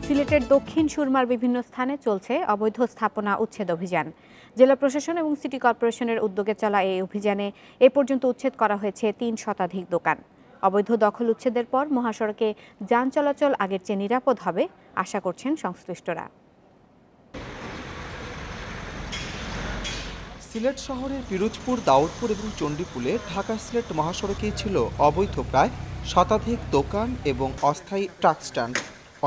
সিলেটের দক্ষিণ সুরমার বিভিন্ন স্থানে চলছে অবৈধ স্থাপনা উচ্ছেদ অভিযান। জেলা প্রশাসন এবং সিটি কর্পোরেশনের উদ্যোগে চলা এই অভিযানে এ পর্যন্ত উচ্ছেদ করা হয়েছে ৩ শতাধিক দোকান। অবৈধ দখল উচ্ছেদের পর মহাসড়কে যান চলাচল আগের চেয়ে নিরাপদ হবে আশা করছেন সংশ্লিষ্টরা। সিলেট শহরের পিরোজপুর, দাউদপুর এবং চণ্ডীপুলে ঢাকা সিলেট মহাসড়কেই ছিল অবৈধ প্রায় শতাধিক দোকান এবং অস্থায়ী ট্রাক স্ট্যান্ড।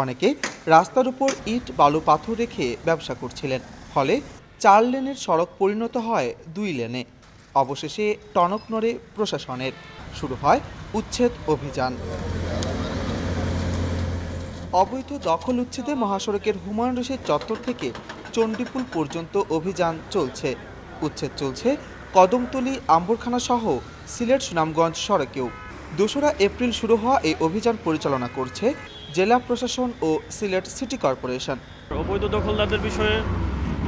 অনেকে রাস্তার উপর ইট, বালু, পাথর রেখে ব্যবসা করছিলেন, ফলে 4 লেনের সড়ক পরিণত হয় 2 লেনে। অবশেষে টনক নড়ে প্রশাসনের, শুরু হয় উচ্ছেদ অভিযান। অবৈধ দখল উচ্ছেদে মহাসড়কের হুমায়ুন রশিদ চত্বর থেকে চণ্ডীপুল পর্যন্ত অভিযান চলছে। উচ্ছেদ চলছে কদমতলী, আম্বরখানা সহ সিলেট সুনামগঞ্জ সড়কেও। 2রা এপ্রিল শুরু হওয়া এই অভিযান পরিচালনা করছে জেলা প্রশাসন ও সিলেট সিটি কর্পোরেশন। অবৈধ দখলদারদের বিষয়ে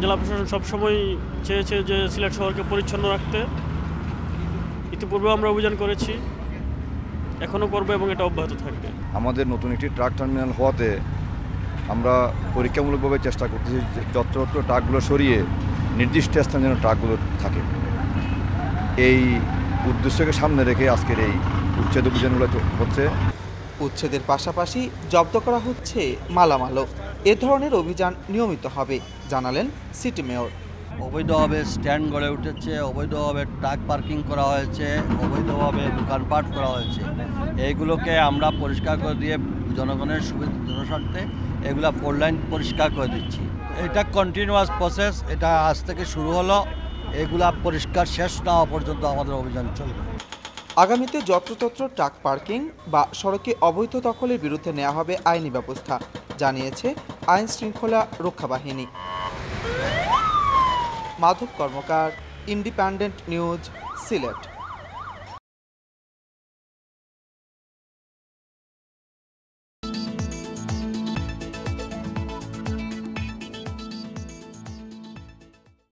জেলা প্রশাসন সবসময় চেয়েছে যে সিলেট শহরকে পরিচ্ছন্ন রাখতে। ইতিপূর্বে আমরা অভিযান করেছি, এখনও করবো এবং এটা অব্যাহত থাকবে। আমাদের নতুন একটি ট্রাক টার্মিনাল হওয়াতে আমরা পরীক্ষামূলকভাবে চেষ্টা করতেছি যে যত্রতত্র ট্রাকগুলো সরিয়ে নির্দিষ্ট স্থানে যেন ট্রাকগুলো থাকে। এই উদ্দেশ্যকে সামনে রেখে আজকের এই উচ্ছেদ অভিযানগুলো হচ্ছে। উচ্ছেদের পাশাপাশি জব্দ করা হচ্ছে মালামালও। এ ধরনের অভিযান নিয়মিত হবে জানালেন সিটি মেয়র। অবৈধভাবে স্ট্যান্ড গড়ে উঠেছে, অবৈধভাবে ট্রাক পার্কিং করা হয়েছে, অবৈধভাবে দোকানপাট করা হয়েছে। এইগুলোকে আমরা পরিষ্কার করে দিয়ে জনগণের সুবিধা জনস্বার্থে এগুলা 4 লাইন পরিষ্কার করে দিচ্ছি। এটা কন্টিনিউয়াস প্রসেস, এটা আজ থেকে শুরু হলো। এগুলা পরিষ্কার শেষ না হওয়া পর্যন্ত আমাদের অভিযান চলবে। আগামীতে যত্রতত্র ট্রাক পার্কিং বা সড়কে অবৈধ দখলের বিরুদ্ধে নেওয়া হবে আইনি ব্যবস্থা, জানিয়েছে আইন শৃঙ্খলা রক্ষা বাহিনী। মাধব কর্মকার, ইন্ডিপেন্ডেন্ট নিউজ, সিলেট।